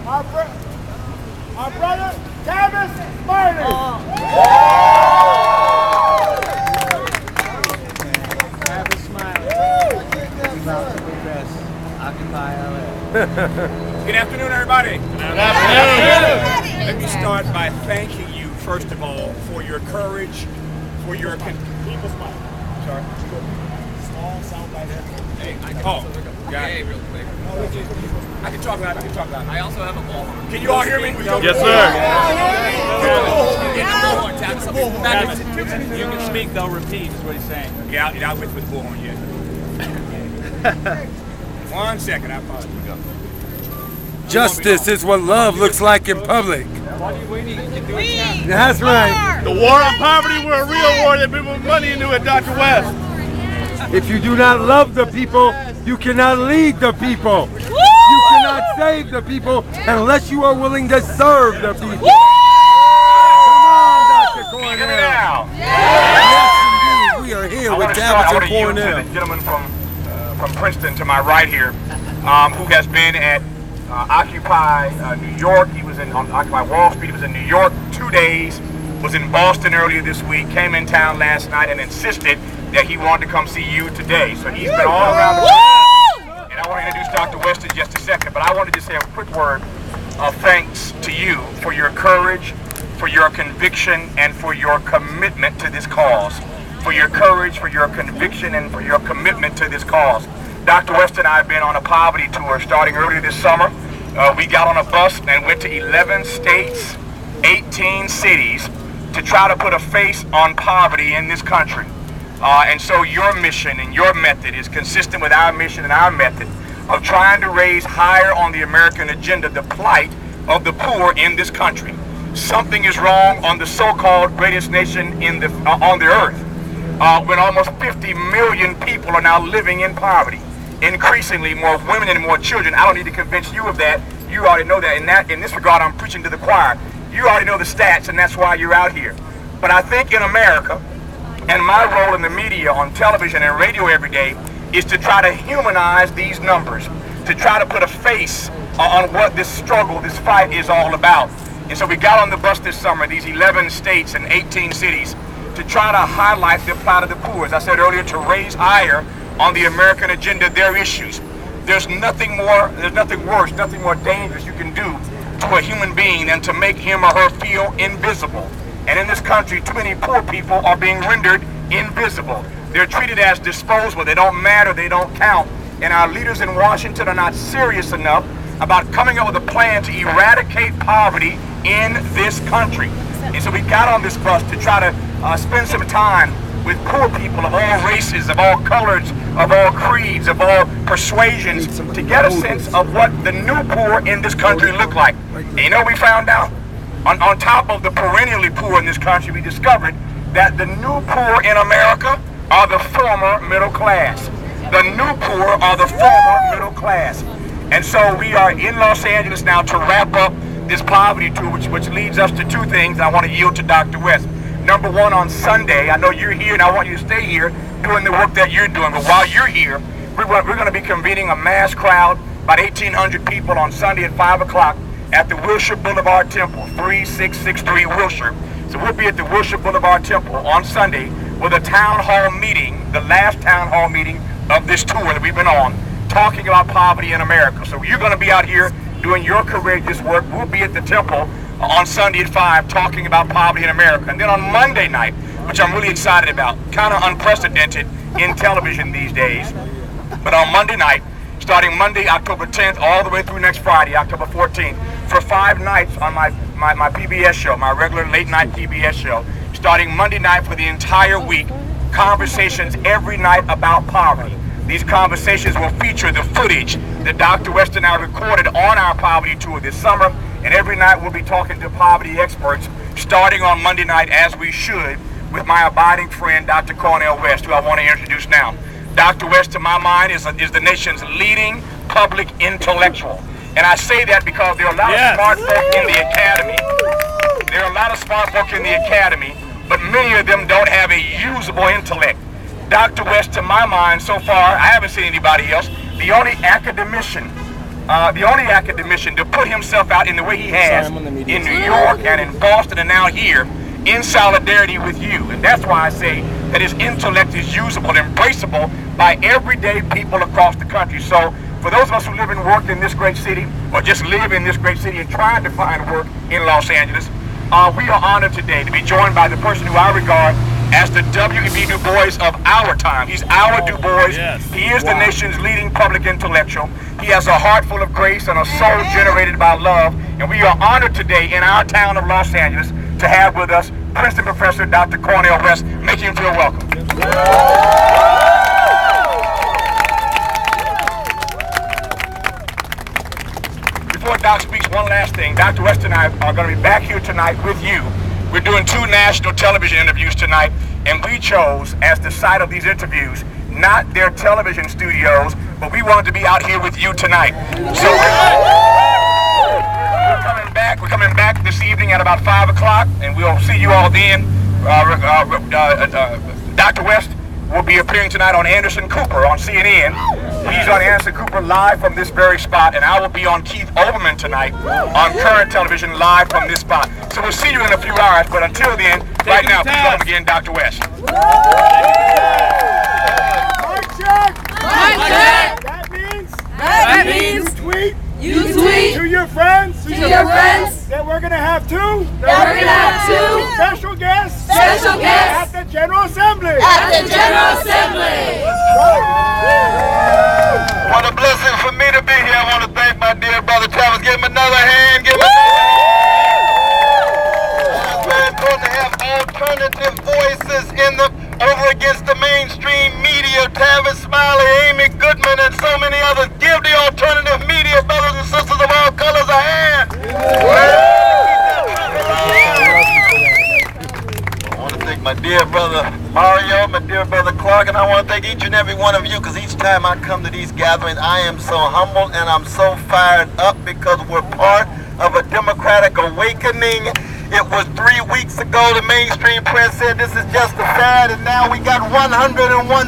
Our brother, Tavis Smiley. Tavis Smiley. Occupy LA. Good afternoon, everybody. Good afternoon. Let me start by thanking you, first of all, for your courage, for your... People smile. Sorry. Small sound bite. Hey, got it. Real quick. I can talk loud, I also have a bullhorn. Can you all hear me? Yes, sir. You can speak, they'll repeat, is what he's saying. Yeah, I'll wait for the bullhorn yet. 1 second, I apologize. Justice is what love looks like in public. That's right. The war on poverty, we're a real war that people put money into it, Dr. West. If you do not love the people, you cannot lead the people. You cannot save the people unless you are willing to serve the people. Come on, Dr. Cornel. Yes, indeed. We are here with Tavis and Cornel. The gentleman from Princeton to my right here, who has been at Occupy New York. He was on Occupy Wall Street. He was in New York 2 days. Was in Boston earlier this week. Came in town last night and insisted that he wanted to come see you today. So he's been all around the world. And I want to introduce Dr. West in just a second, but I wanted to say a quick word of thanks to you for your courage, for your conviction, and for your commitment to this cause. For your courage, for your conviction, and for your commitment to this cause. Dr. West and I have been on a poverty tour starting earlier this summer. We got on a bus and went to 11 states, 18 cities to try to put a face on poverty in this country. And so your mission and your method is consistent with our mission and our method of trying to raise higher on the American agenda the plight of the poor in this country. Something is wrong on the so-called greatest nation on the earth, when almost 50 million people are now living in poverty. Increasingly more women and more children. I don't need to convince you of that. You already know that. In this regard, I'm preaching to the choir. You already know the stats, and that's why you're out here. But I think in America, and my role in the media, on television and radio every day, is to try to humanize these numbers, to try to put a face on what this struggle, this fight is all about. And so we got on the bus this summer, these 11 states and 18 cities, to try to highlight the plight of the poor. As I said earlier, to raise higher on the American agenda their issues. There's nothing worse, nothing more dangerous you can do to a human being than to make him or her feel invisible. And in this country, too many poor people are being rendered invisible. They're treated as disposable. They don't matter, they don't count. And our leaders in Washington are not serious enough about coming up with a plan to eradicate poverty in this country. And so we got on this bus to try to spend some time with poor people of all races, of all colors, of all creeds, of all persuasions, to get a sense of what the new poor in this country look like. And you know what we found out? On top of the perennially poor in this country, we discovered that the new poor in America are the former middle class. The new poor are the former middle class. And so we are in Los Angeles now to wrap up this poverty tour, which leads us to two things. I want to yield to Dr. West. Number one, on Sunday, I know you're here and I want you to stay here doing the work that you're doing. But while you're here, we're going to be convening a mass crowd, about 1,800 people on Sunday at 5 o'clock at the Wilshire Boulevard Temple, 3663 Wilshire. So we'll be at the Wilshire Boulevard Temple on Sunday with a town hall meeting, the last town hall meeting of this tour that we've been on, talking about poverty in America. So you're going to be out here doing your courageous work. We'll be at the temple on Sunday at 5 talking about poverty in America. And then on Monday night, which I'm really excited about, kind of unprecedented in television these days, but on Monday night, starting Monday, October 10th, all the way through next Friday, October 14th, for 5 nights on my PBS show, my regular late night PBS show, starting Monday night for the entire week, conversations every night about poverty. These conversations will feature the footage that Dr. Weston and I recorded on our poverty tour this summer, and every night we'll be talking to poverty experts, starting on Monday night, as we should, with my abiding friend, Dr. Cornel West, who I want to introduce now. Dr. West, to my mind, is the nation's leading public intellectual. And I say that because there are a lot of smart folk in the academy. There are a lot of smart folk in the academy, but many of them don't have a usable intellect. Dr. West, to my mind, so far, I haven't seen anybody else, the only academician the only academician to put himself out in the way he has in New York and in Boston and now here in solidarity with you. And that's why I say that his intellect is usable, embraceable by everyday people across the country. So for those of us who live and work in this great city, or just live in this great city and trying to find work in Los Angeles, we are honored today to be joined by the person who I regard as the W.E.B. Du Bois of our time. He's our Du Bois. Yes. He is the nation's leading public intellectual. He has a heart full of grace and a soul generated by love. And we are honored today in our town of Los Angeles to have with us Princeton professor Dr. Cornel West. Make him feel welcome. Before Doc speaks, one last thing. Dr. West and I are going to be back here tonight with you. We're doing 2 national television interviews tonight, and we chose as the site of these interviews not their television studios, but we wanted to be out here with you tonight. So we're coming back this evening at about 5 o'clock, and we'll see you all then. Dr. West will be appearing tonight on Anderson Cooper on CNN. He's on Anderson Cooper live from this very spot, and I will be on Keith Olbermann tonight on Current Television live from this spot. So we'll see you in a few hours, but until then, right now, please welcome again Dr. West. Mic check! Mic check! That means you tweet to your friends that we're gonna have 2 special guests at the General Assembly. What a blessing for me to be here. I want to thank my dear brother Tavis. Give him another hand. Give him another hand. It's very important to have alternative voices over against the mainstream media. Tavis Smiley, Amy Goodman, and so many others. Give the alternative media brothers and sisters of all colors a hand. I want to thank my dear brother Mario, my dear brother Clark, and I want to thank each and every one of you, because each time I come to these gatherings, I am so humbled and I'm so fired up because we're part of a democratic awakening. It was 3 weeks ago the mainstream press said this is just a fad, and now we got 101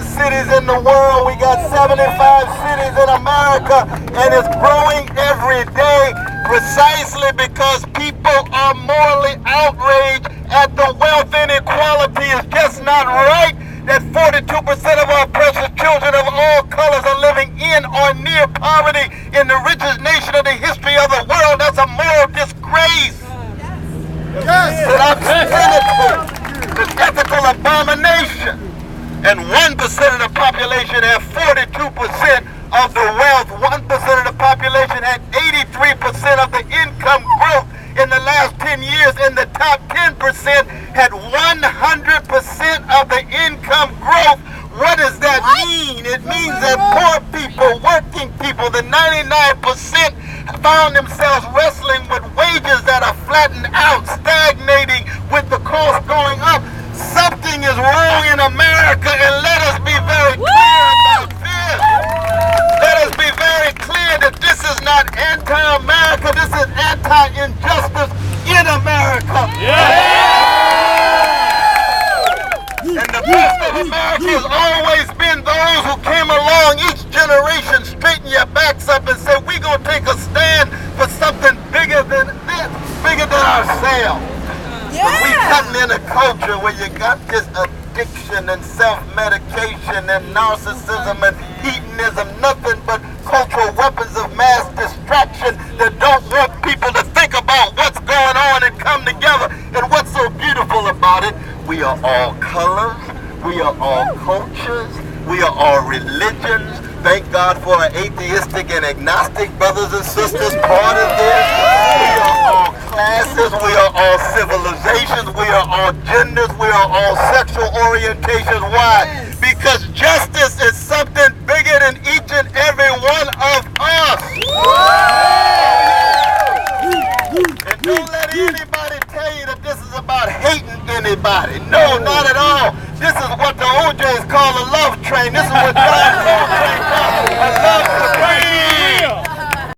cities in the world. We got 75 cities in America, and it's growing every day precisely because people are morally outraged at the wealth inequality. It's just not right that 42% of our precious children of all colors are living in or near poverty in the richest nation of the history of the world. That's a moral disgrace. It's an ethical abomination. And 1% of the population have 42% of the wealth. 1% of the population had 83% of the income growth in the last 10 years, and the top 10% had 100% of the income growth. What does that mean? It means that poor people, working people, the 99% found themselves wrestling with wages that are flattened out, stagnating with the cost going up. Something is wrong in America, and let us be very clear about this. Let us be very clear that this is not anti-America, this is anti-injustice in America. And the best of America has always been those who came along, each generation, straighten your backs up and say, we're going to take a stand for something bigger than this, bigger than ourselves. But we cutting in a culture where you got this addiction and self-medication and narcissism and hedonism, nothing but cultural weapons of mass distraction that don't want people to think about what's going on and come together. And what's so beautiful about it, we are all colors, we are all cultures, we are all religions. Thank God for our atheistic and agnostic brothers and sisters part of this. We are all classes, we are all civilizations, we are all genders, we are all sexual orientations. Why? Because justice is something bigger than each and every one of us. And don't let anybody tell you that this is about hating anybody. No, not at all. This is what the OJs call a love train. This is what John Coltrane calls a love train.